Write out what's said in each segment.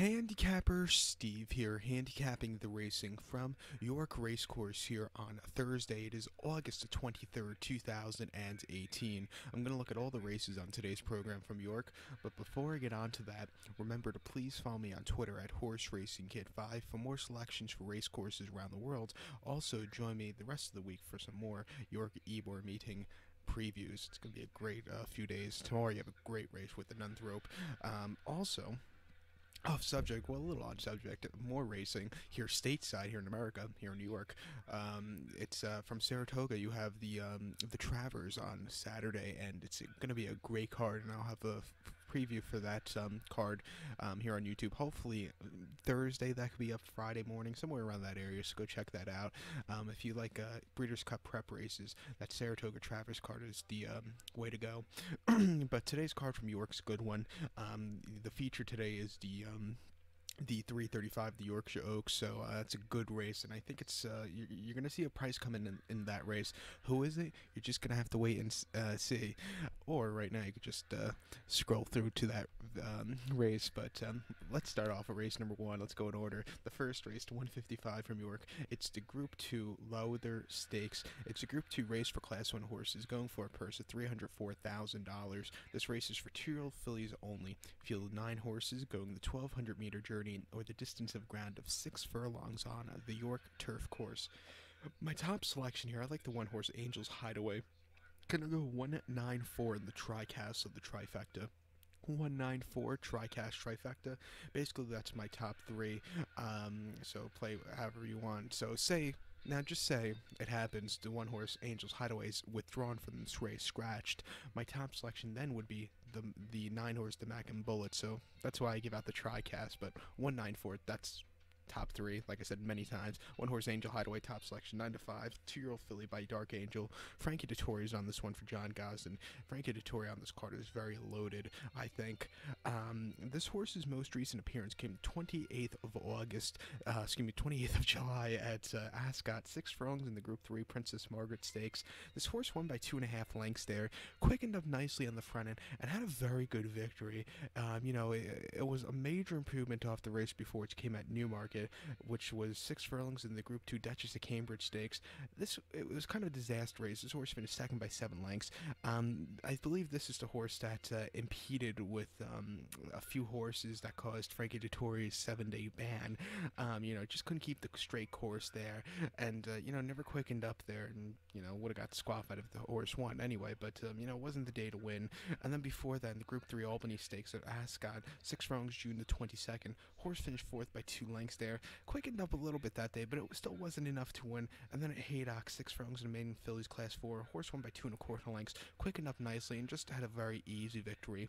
Handicapper Steve here, handicapping the racing from York Racecourse here on Thursday. It is August 23rd, 2018. I'm going to look at all the races on today's program from York, but before I get on to that, remember to please follow me on Twitter at HorseRacingKid5 for more selections for race courses around the world. Also, join me the rest of the week for some more York Ebor meeting previews. It's going to be a great few days. Tomorrow you have a great race with the Nunth Rope. Also, off subject, well, a little on subject, more racing here stateside, here in America, here in New York. It's from Saratoga. You have the Travers on Saturday, and it's going to be a great card, and I'll have a preview for that card here on YouTube. Hopefully Thursday. That could be up Friday morning, somewhere around that area, so go check that out. If you like Breeders' Cup prep races, that Saratoga Travers card is the way to go. But today's card from York's a good one. The feature today is the 335, the Yorkshire Oaks, so it's a good race, and I think it's you're going to see a price come in that race. Who is it? You're just going to have to wait and see, or right now you could just scroll through to that race. But let's start off with race number one. Let's go in order. The first race, to 155 from York. It's the Group 2 Lowther Stakes. It's a Group 2 race for Class 1 horses, going for a purse of $304,000. This race is for 2-year-old fillies only. Field of 9 horses going the 1,200-meter journey or the distance of ground of 6 furlongs on the York turf course. My top selection here, I like the one horse Angel's Hideaway. Gonna go 194 in the TriCast of the trifecta. 194 TriCast trifecta. Basically, that's my top 3. So play however you want. So just say it happens, the one horse Angel's Hideaway is withdrawn from this race, scratched. My top selection then would be the 9 horse, the Mac and Bullet. So that's why I give out the TriCast, but 194, that's top 3, like I said many times. One horse Angel Hideaway, top selection, 9 to 5. 2-year-old filly by Dark Angel. Frankie Dettori is on this one for John Gosden. Frankie Dettori on this card is very loaded, I think. This horse's most recent appearance came 28th of August, 28th of July at Ascot. 6 furlongs in the Group 3 Princess Margaret Stakes. This horse won by 2.5 lengths there, quickened up nicely on the front end, and had a very good victory. It was a major improvement off the race before, which came at Newmarket, which was 6 furlongs in the Group 2 Duchess of Cambridge Stakes. It was kind of a disaster race. This horse finished second by 7 lengths. I believe this is the horse that impeded with a few horses that caused Frankie Dettori's 7-day ban. Just couldn't keep the straight course there, and never quickened up there, and would have got squaffed if the horse won anyway. But it wasn't the day to win. And then before that, in the Group 3 Albany Stakes at Ascot, 6 furlongs, June the 22nd. Horse finished 4th by 2 lengths there. Quickened up a little bit that day, but it still wasn't enough to win. And then at Haydock, 6 furlongs in maiden fillies Class 4. Horse won by 2.25 lengths. Quickened up nicely and just had a very easy victory.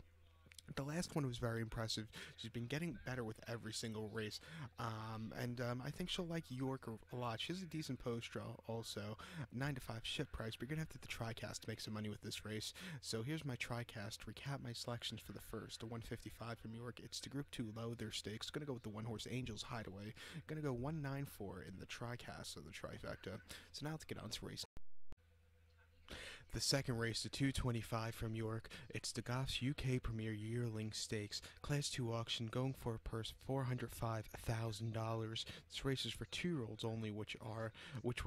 The last one was very impressive. She's been getting better with every single race, I think she'll like York a lot. She has a decent post draw also, 9 to 5 ship price, but you're gonna have to hit the TriCast to make some money with this race. So here's my TriCast. Recap my selections for the first, the 155 from York. It's the Group 2 Lowther Stakes. Gonna go with the one horse Angel's Hideaway. Gonna go 194 in the TriCast of the trifecta. So now let's get on to race. The second race, the 225 from York. It's the Goff's UK Premier Yearling Stakes, Class 2 auction, going for a purse of $405,000. This race is for 2-year-olds only, which were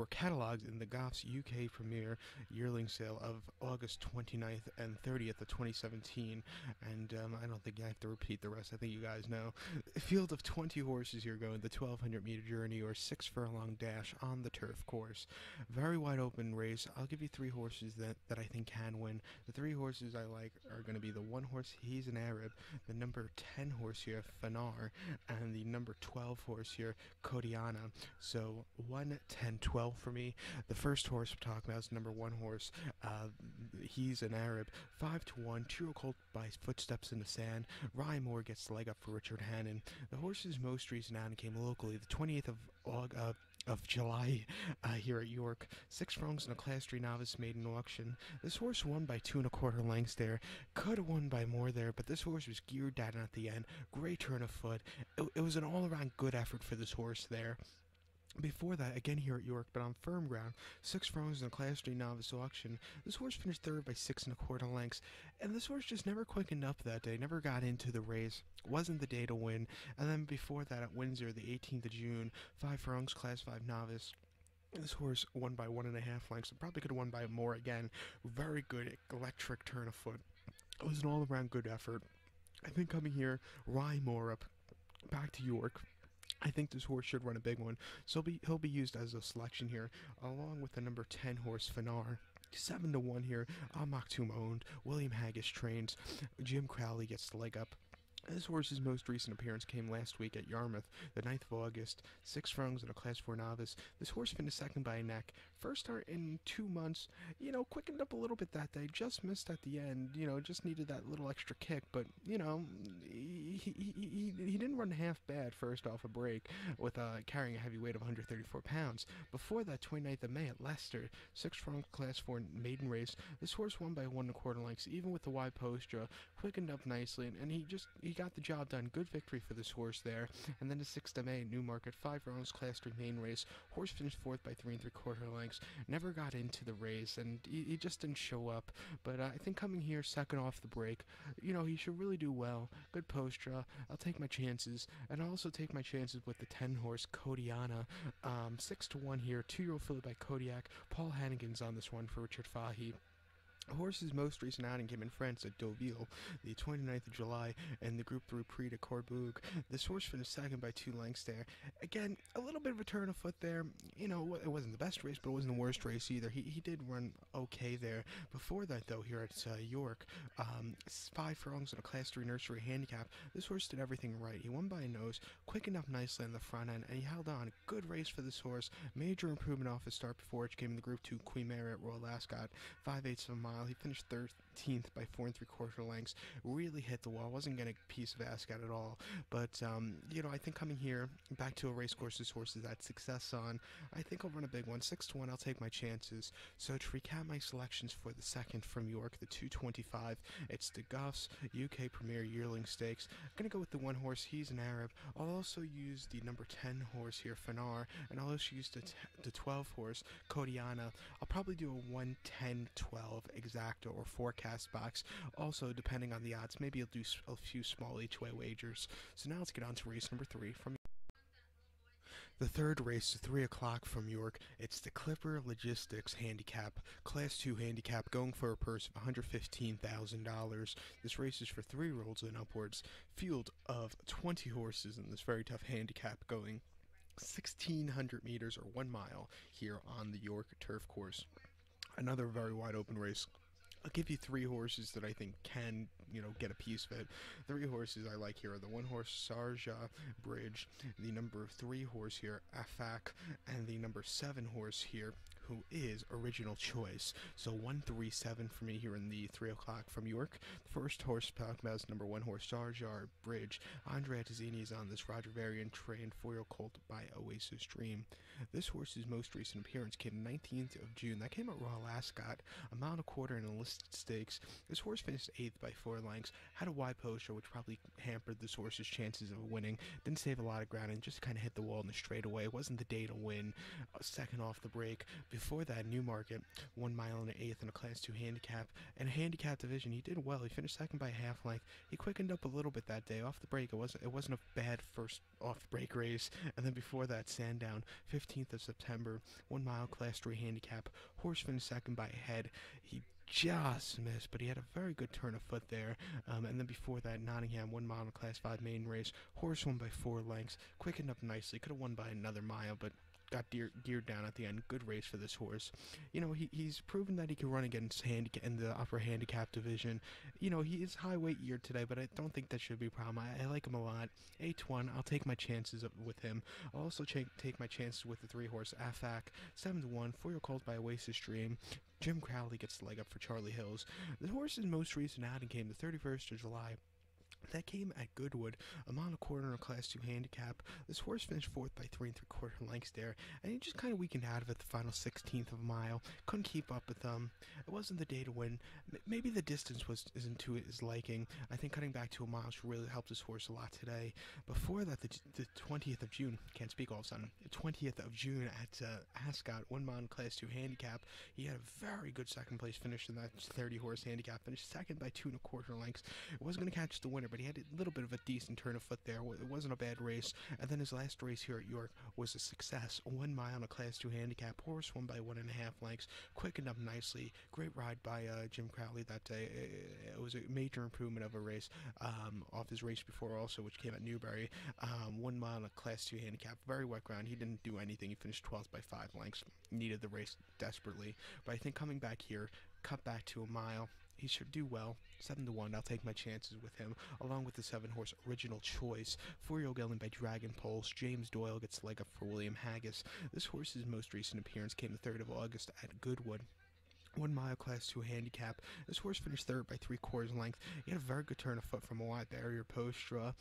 cataloged in the Goff's UK Premier Yearling sale of August 29th and 30th of 2017. And I don't think I have to repeat the rest. I think you guys know. A field of 20 horses here going the 1,200-meter journey or 6 furlong dash on the turf course. Very wide open race. I'll give you 3 horses that I think can win. The 3 horses I like are going to be the 1 horse, He's an Arab, the number 10 horse here, Fanar, and the number 12 horse here, Kodiana. So 1, 10, 12 for me. The first horse we're talking about is number 1 horse, He's an Arab, 5 to 1, 2-year-old colt by Footsteps in the Sand. Ryan Moore gets the leg up for Richard Hannon. The horse's most recent outing came locally the 20th of July here at York. 6 furlongs in a Class 3 novice maiden auction. This horse won by 2.25 lengths there. Could have won by more there, but this horse was geared down at the end. Great turn of foot. It was an all-around good effort for this horse there. Before that, again here at York, but on firm ground, 6 furlongs in the Class 3 novice auction. This horse finished third by 6 1/4 lengths, and this horse just never quickened up that day, never got into the race. Wasn't the day to win. And then before that, at Windsor, the 18th of June, 5 furlongs, Class 5 novice. This horse won by 1 1/2 lengths, and probably could have won by more again. Very good, electric turn of foot. It was an all around good effort. I think coming here, Rye Morup back to York. I think this horse should run a big one, so he'll be used as a selection here, along with the number 10 horse Fanar. 7-1 here. Maktoum owned. William Haggis trains. Jim Crowley gets the leg up. This horse's most recent appearance came last week at Yarmouth, the 9th of August. 6 furlongs in a Class 4 novice. This horse finished second by a neck. First start in 2 months. Quickened up a little bit that day. Just missed at the end. Just needed that little extra kick. But, he didn't run half bad first off a break with carrying a heavy weight of 134 pounds. Before that, 29th of May at Leicester, 6 furlong Class 4 maiden race. This horse won by 1 1/4 lengths, even with the wide posture. Quickened up nicely, and he got the job done. Good victory for this horse there. And then the 6th of May at Newmarket, 5 furlongs Class 3 main race. Horse finished fourth by 3 3/4 lengths. Never got into the race, and he just didn't show up. But I think coming here second off the break, he should really do well. Good posture. I'll take my chances, and I'll also take my chances with the 10 horse Kodiana. 6-1 here. 2-year-old filly by Kodiak. Paul Hannigan's on this one for Richard Fahey. The horse's most recent outing came in France at Deauville, the 29th of July, and the Group 3 Prix de Corbourg. This horse finished second by 2 lengths there. Again, a little bit of a turn of foot there. It wasn't the best race, but it wasn't the worst race either. He did run okay there. Before that, though, here at York, 5 furlongs in a Class 3 nursery handicap. This horse did everything right. He won by a nose, quickened up nicely on the front end, and he held on. Good race for this horse. Major improvement off his start before, which came in the Group 2 Queen Mary at Royal Ascot. 5/8 of a mile. He finished 13th by 4 3/4 lengths. Really hit the wall. Wasn't getting a piece of Ascot at all. But, I think coming here, back to a racecourse this horse has had success on, I think I'll run a big one. 6-1, I'll take my chances. So to recap my selections for the second from York, the 225, it's the Guffs UK Premier Yearling Stakes. I'm going to go with the 1 horse, he's an Arab. I'll also use the number 10 horse here, Fanar, and I'll also use the 12 horse, Kodiana. I'll probably do a 1-10-12 exacta or forecast box. Also, depending on the odds, maybe I'll do a few small each-way wagers. So now let's get on to race number 3 from the third race, 3 o'clock from York. It's the Clipper Logistics Handicap, Class 2 Handicap, going for a purse of $115,000. This race is for 3-year-olds and upwards. Field of 20 horses in this very tough handicap, going 1,600 meters or 1 mile here on the York turf course. Another very wide open race. I'll give you 3 horses that I think can, get a piece of it. 3 horses I like here are the 1 horse Sarja Bridge, the number 3 horse here Afak, and the number 7 horse here, who is Original Choice. So 1-3-7 for me here in the 3 o'clock from York. The first horse talking about is number 1 horse Sarja Bridge. Andrea Tazzini is on this Roger Varian trained 4-year-old colt by Oasis Dream. This horse's most recent appearance came 19th of June. That came at Royal Ascot, a mile and a quarter in a listed stakes. This horse finished 8th by 4 lengths, had a wide posture, which probably hampered this horse's chances of winning. Didn't save a lot of ground and just kind of hit the wall in the straightaway. It wasn't the day to win. Second off the break. Before that, Newmarket, 1 mile and an eighth in a Class 2 handicap. And a handicap division, he did well. He finished second by a half length. He quickened up a little bit that day. Off the break, it wasn't a bad first off the break race. And then before that, Sandown, 15th of September, 1 mile Class 3 handicap. Horse finished second by a head. He just missed, but he had a very good turn of foot there. And then before that, Nottingham, 1 mile in a Class 5 main race. Horse won by 4 lengths. Quickened up nicely. Could have won by another mile, but got geared down at the end. Good race for this horse. He's proven that he can run against handicap in the upper handicap division. He is high weight year today, but I don't think that should be a problem. I like him a lot. 8-1, I'll take my chances with him. I'll also take my chances with the 3 horse Afak. 7-1, 4-year-old colt by Oasis Dream. Jim Crowley gets the leg up for Charlie Hills. The horse's most recent outing came the 31st of July. That came at Goodwood, a mile and a quarter in a Class 2 handicap. This horse finished fourth by 3 3/4 lengths there, and he just kind of weakened out of it the final 16th of a mile. Couldn't keep up with them. It wasn't the day to win. Maybe the distance isn't to his liking. I think cutting back to a mile should really help this horse a lot today. Before that, the 20th of June, can't speak all of a sudden, the 20th of June at Ascot, 1 mile in Class 2 handicap. He had a very good second place finish in that 30 horse handicap. Finished second by 2 1/4 lengths. It wasn't going to catch the winner, but he had a little bit of a decent turn of foot there. It wasn't a bad race. And then his last race here at York was a success. 1 mile in a Class 2 handicap. Horse won by 1.5 lengths. Quickened up nicely. Great ride by Jim Crowley that day. It was a major improvement of a race off his race before also, which came at Newbury. 1 mile in a Class 2 handicap. Very wet ground. He didn't do anything. He finished 12th by 5 lengths. Needed the race desperately. But I think coming back here, cut back to a mile, he should do well. 7-1. I'll take my chances with him, along with the 7-horse Original Choice. 4-year-old gelding by Dragon Pulse. James Doyle gets the leg up for William Haggis. This horse's most recent appearance came the 3rd of August at Goodwood. 1 mile Class 2 handicap. This horse finished third by 3/4 length. He had a very good turn of foot from a wide barrier post draw.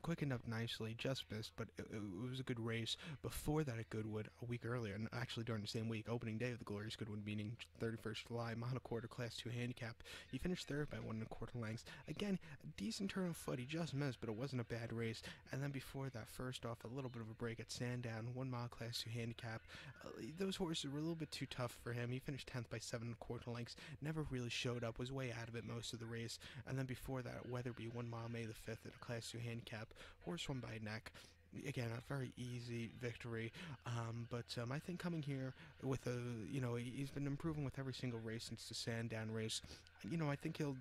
Quickened up nicely, just missed, but it was a good race. Before that at Goodwood, a week earlier, and actually during the same week, opening day of the Glorious Goodwood meeting, 31st July, mile and a quarter Class 2 handicap. He finished third by 1 1/4 lengths. Again, a decent turn of foot. He just missed, but it wasn't a bad race. And then before that, first off, a little bit of a break at Sandown, 1 mile Class 2 handicap. Those horses were a little bit too tough for him. He finished 10th by 7 1/4 lengths. Never really showed up. Was way out of it most of the race. And then before that, Weatherby, 1 mile May the 5th in a Class 2 handicap. Horse won by a neck. Again, a very easy victory, but I think coming here with he's been improving with every single race since the Sandown race. I think he'll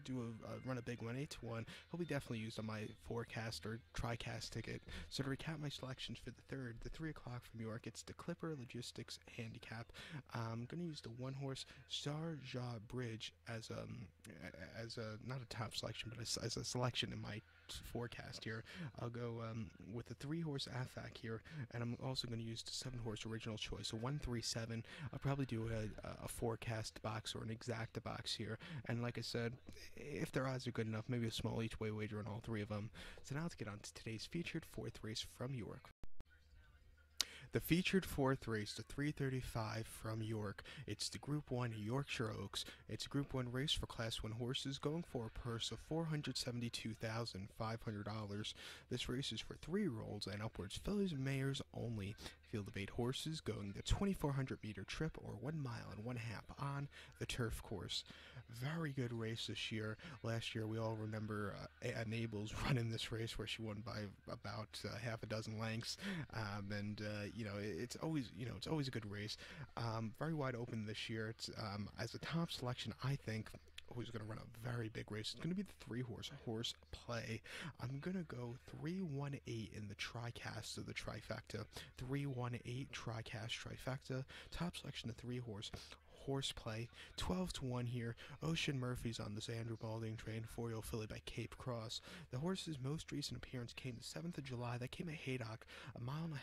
run a big one, 8-1. He'll be definitely used on my forecast or TriCast ticket. So to recap my selections for the 3rd, the 3 o'clock from York, it's the Clipper Logistics Handicap. I'm going to use the 1-horse Sarja Bridge as a not a top selection, but as a selection in my forecast here. I'll go with the 3-horse Afak here, and I'm also going to use the 7-horse Original Choice, so 1-3-7. I'll probably do a forecast box or an exacta box here, and like I said, if their odds are good enough, maybe a small each way wager on all 3 of them. So now let's get on to today's featured 4th race from York. The featured 4th race, the 335 from York. It's the Group 1 Yorkshire Oaks. It's a Group 1 race for Class 1 horses going for a purse of $472,500. This race is for 3-year-olds and upwards, fillies and mares only. Field of 8 horses going the 2,400-meter trip, or 1 mile and 1/2 on the turf course. Very good race this year. Last year, we all remember Naples running this race where she won by about half a dozen lengths, it's always a good race. Very wide open this year. It's as a top selection, I think. Who's going to run a very big race? It's going to be the 3-horse horse play. I'm going to go 3-1-8 in the TriCast of the trifecta. 3-1-8 TriCast trifecta. Top selection, the 3-horse horseplay. 12-1 here. Ocean Murphy's on this Andrew Balding train, 4-year-old filly by Cape Cross. The horse's most recent appearance came the 7th of July. That came at Haydock, 1.5 miles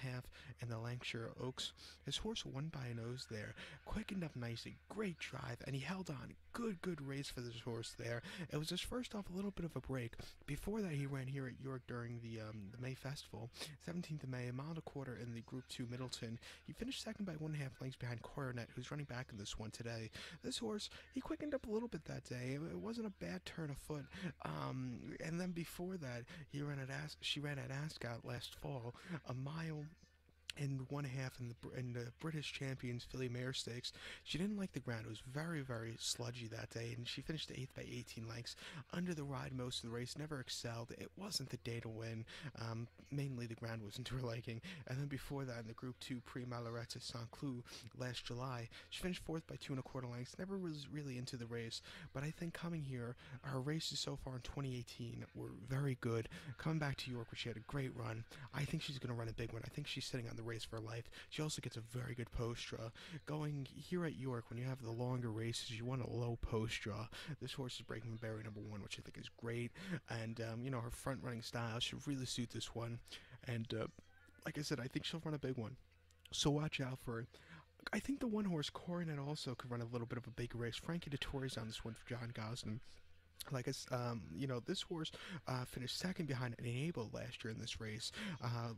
in the Yorkshire Oaks. His horse won by a nose there. Quickened up nicely. Great drive, and he held on. Good race for this horse there. It was just first off a little bit of a break. Before that, he ran here at York during the May Festival. 17th of May, 1.25 miles in the Group 2 Middleton. He finished second by 1.5 lengths behind Coronet, who's running back in this one today. This horse, he quickened up a little bit that day. It wasn't a bad turn of foot. And then before that, she ran at Ascot last fall, 1.5 miles and 1/2 in the British Champions Filly Mare Stakes. She didn't like the ground. It was very, very sludgy that day, and she finished 8th by 18 lengths. Under the ride most of the race, never excelled. It wasn't the day to win. Mainly the ground wasn't to her liking. And then before that, in the Group 2 Prix Mallarette Saint Cloud last July, she finished 4th by 2 1/4 lengths. Never was really into the race, but I think coming here, her races so far in 2018 were very good. Coming back to York, where she had a great run, I think she's going to run a big one. I think she's sitting on the race for life. She also gets a very good post draw. Going here at York, when you have the longer races, you want a low post draw. This horse is breaking barrier number 1, which I think is great. And, her front running style should really suit this one. And, like I said, I think she'll run a big one. So watch out for it. I think the 1-horse Coronet also could run a little bit of a big race. Frankie Dettori's on this one for John Gosden. This horse finished second behind Enable last year in this race.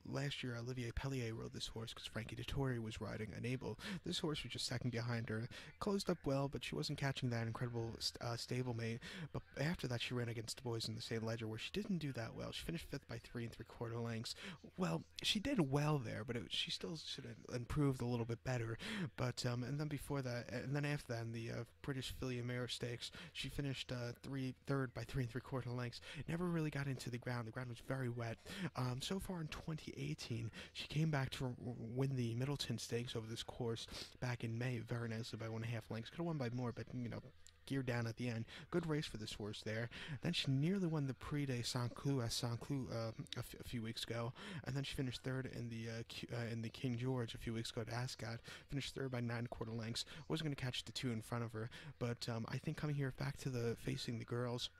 Last year, Olivier Pellier rode this horse because Frankie Dettori was riding Enable. This horse was just second behind her. Closed up well, but she wasn't catching that incredible stablemate. But after that, she ran against the boys in the St. Ledger, where she didn't do that well. She finished fifth by 3 3/4 lengths. Well, she did well there, but she still should have improved a little bit better. But and then before that, and then after that, in the British Filly Mare Stakes, she finished third by 3 3/4 lengths. Never really got into the ground. The ground was very wet. So far in 2018, she came back to win the Middleton Stakes over this course back in May, very nicely by 1.5 lengths. Could have won by more, but geared down at the end. Good race for this horse there. Then she nearly won the Prix de Saint-Cloud at Saint-Cloud a few weeks ago, and then she finished third in the King George a few weeks ago at Ascot. Finished third by 9 1/4 lengths. Wasn't going to catch the two in front of her, but I think coming here back to the facing the girls.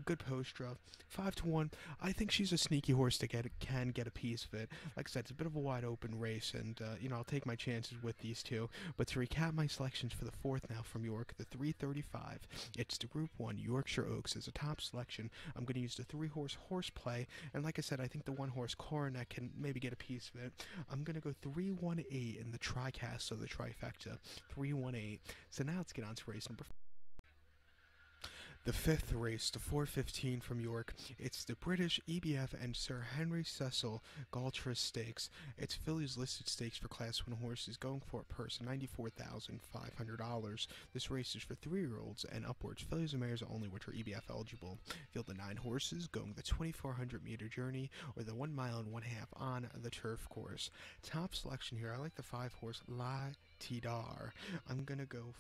Good post draw, 5-1. I think she's a sneaky horse to can get a piece of it. Like I said, it's a bit of a wide open race, and I'll take my chances with these two. But to recap my selections for the fourth now from York, the 335, it's the Group 1 Yorkshire Oaks as a top selection. I'm going to use the 3-horse play, and like I said, I think the 1-horse Coronet can maybe get a piece of it. I'm going to go 3-1-8 in the TriCast, so the trifecta, 3-1-8. So now let's get on to race number 5. The fifth race, the 4:15 from York, it's the British EBF and Sir Henry Cecil Galtres Stakes. It's Phillies listed stakes for Class 1 horses, going for a purse of $94,500. This race is for 3-year-olds and upwards. Fillies and mares only, which are EBF eligible. Field of 9 horses, going the 2,400-meter journey or the 1 mile and 1/2 on the turf course. Top selection here, I like the 5-horse La Tidar. I'm going to go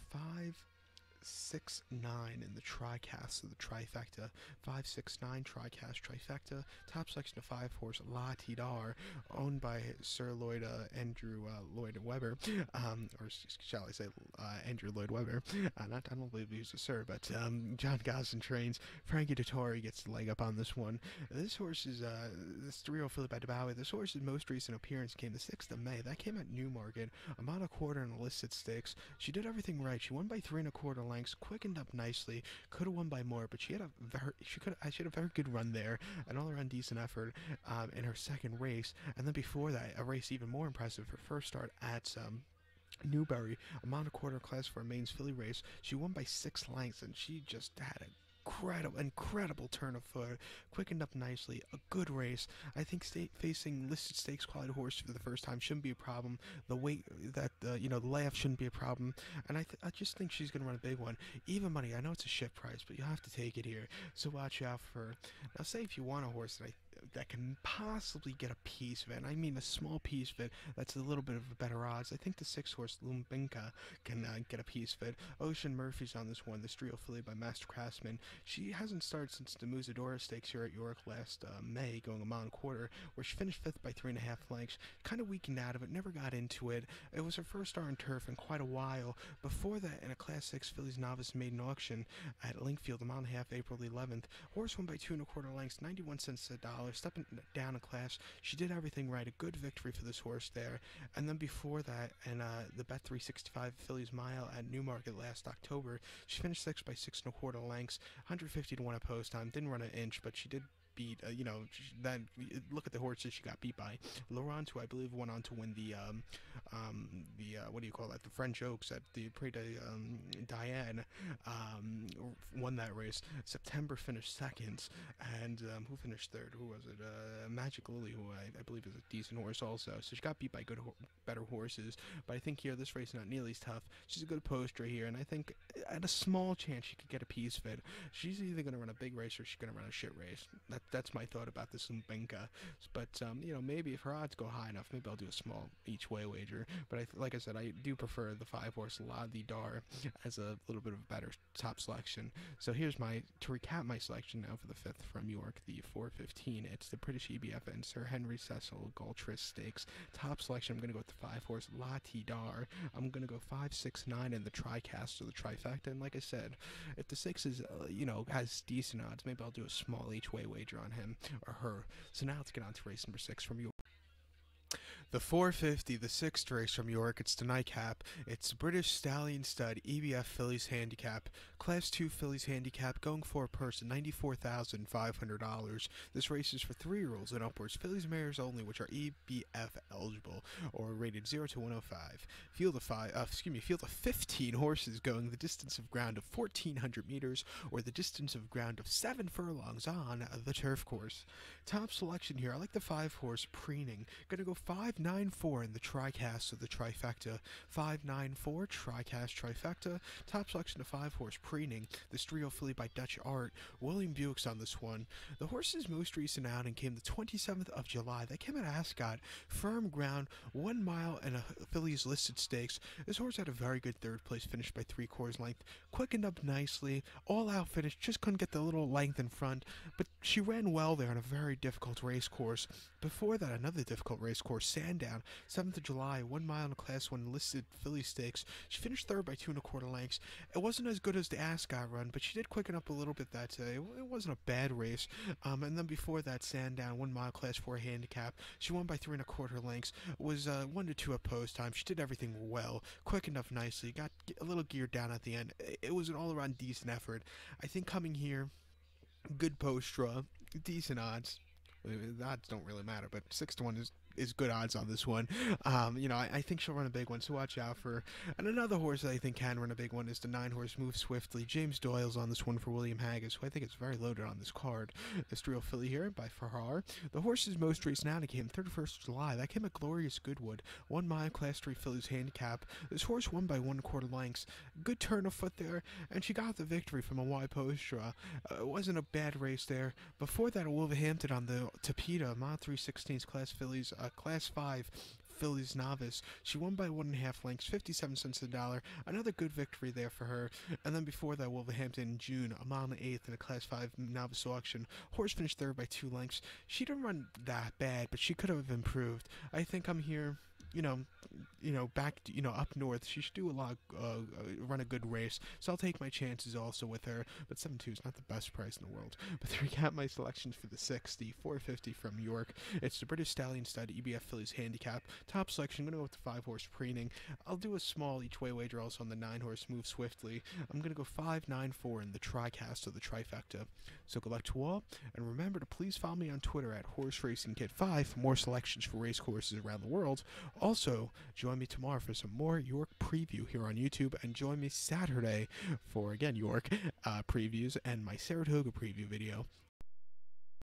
5-6-9 in the TriCast, so the trifecta. 5-6-9 TriCast trifecta. Top selection of 5-horse La Tidar, owned by Sir Andrew Lloyd Webber, or shall I say Andrew Lloyd Webber. I don't believe he's a sir, but John Gosden trains. Frankie Dettori gets the leg up on this one. This horse is this 3-year-old Philip Adebawi. This horse's most recent appearance came the 6th of May. That came at Newmarket, a mile and a quarter in a listed stakes. She did everything right. She won by 3 1/4 lengths, quickened up nicely. Could have won by more, but she had a very good run there, an all-around decent effort in her second race. And then before that, a race even more impressive. Her first start at Newbury, a mile and a quarter Class 4 mains filly race. She won by 6 lengths, and she just had a incredible turn of foot, quickened up nicely, a good race. I think facing listed stakes quality horse for the first time shouldn't be a problem. The weight the layoff shouldn't be a problem, and I just think she's gonna run a big one. Even money, I know it's a shift price, but you have to take it here. So watch out for her. Now, say if you want a horse that can possibly get a piece of it, and I mean a small piece of it, that's a little bit of a better odds. I think the 6-horse Lumbinka can get a piece of it. Ocean Murphy's on this one, the Strio filly by Master Craftsman. She hasn't started since the Musadora Stakes here at York last May, going a mile and a quarter, where she finished 5th by 3.5 lengths. Kind of weakened out of it, never got into it. It was her first start on turf in quite a while. Before that, in a Class 6 Fillies Novice Maiden Auction at Linkfield, a mile and a half, April 11th, horse won by 2 1/4 lengths, 91 cents a dollar. Stepping down a class, she did everything right. A good victory for this horse there. And then before that, in the Bet 365 Fillies Mile at Newmarket last October, she finished 6th by 6 1/4 lengths, 150 to 1 at post time. Didn't run an inch, but she did beat, look at the horses she got beat by. Laurent, who I believe went on to win the the French Oaks at the Prix de Diane, won that race. September finished second, and who finished third? Who was it? Magic Lily, who I believe is a decent horse also. So she got beat by better horses, but I think here this race is not nearly as tough. She's a good poster here, and I think at a small chance she could get a piece of it. She's either going to run a big race or she's going to run a shit race. That's my thought about this Lumbinka. But maybe if her odds go high enough, maybe I'll do a small each way wager. But like I said, I do prefer the 5-horse La Tidar as a little bit of a better top selection. So here's to recap my selection now for the 5th from York, the 4:15. It's the British EBF and Sir Henry Cecil Galtres Stakes. Top selection, I'm going to go with the 5-horse La Tidar. I'm going to go 5-6-9 in the TriCast or the trifecta. And like I said, if the 6 is, has decent odds, maybe I'll do a small each way wager on him or her. So now let's get on to race number 6 from York. The 450, the sixth race from York, it's the nightcap. It's British Stallion Stud EBF Fillies Handicap, Class 2 Fillies Handicap, going for a purse of $94,500. This race is for 3-year-olds and upwards, fillies mares only, which are EBF eligible or rated 0 to 105. Field of 15 horses going the distance of ground of 1,400 meters or the distance of ground of 7 furlongs on the turf course. Top selection here, I like the 5-horse Preening. Gonna go 594 in the tricast of the trifecta. 594 tricast trifecta. Top selection of 5-horse Preening. This trio filly by Dutch Art. William Buick's on this one. The horse's most recent outing came the 27th of July. That came at Ascot. Firm ground, 1 mile and a filly's listed stakes. This horse had a very good third place finish by 3/4 length. Quickened up nicely. All out finish. Just couldn't get the little length in front. But she ran well there on a very difficult race course. Before that, another difficult race course, Sandown, 7th of July, 1 mile in a Class 1 listed filly stakes. She finished third by 2 1/4 lengths. It wasn't as good as the Ascot run, but she did quicken up a little bit that day. It wasn't a bad race. And then before that, Sandown, 1 mile Class 4 handicap. She won by 3 1/4 lengths. Was 1 to 2 at post time. She did everything well, quickened up nicely, got a little geared down at the end. It was an all-around decent effort. I think coming here, good post draw, decent odds. The odds don't really matter, but 6 to 1 is good odds on this one. I think she'll run a big one, so watch out for. And another horse that I think can run a big one is the 9-horse Move Swiftly. James Doyle's on this one for William Haggis, who I think is very loaded on this card. This real filly here by Farrar. The horse's most recent outing came 31st of July. That came at Glorious Goodwood. 1 mile Class 3 fillies handicap. This horse won by 1 1/4 lengths. Good turn of foot there, and she got the victory from a wide post draw. It wasn't a bad race there. Before that, Wolverhampton on the Tapeta, mile 3/16 Class fillies, Class 5 fillies novice. She won by 1 1/2 lengths, 57 cents a dollar. Another good victory there for her. And then before that, Wolverhampton in June, a mile and 1/8 in a Class 5 novice auction. Horse finished third by 2 lengths. She didn't run that bad, but she could have improved. I think I'm here. Back up north, she should do a lot, run a good race. So I'll take my chances also with her. But 7-2 is not the best price in the world. But to recap my selections for the 60, 450 from York. It's the British Stallion Stud EBF Fillies Handicap. Top selection, I'm gonna go with the 5-horse Preening. I'll do a small each way wager also on the 9-horse Move Swiftly. I'm gonna go 594 in the tricast of the trifecta. So good luck to all, and remember to please follow me on Twitter at HorseRacingKid5 for more selections for race courses around the world. Also, join me tomorrow for some more York preview here on YouTube, and join me Saturday for, again, York previews and my Saratoga preview video.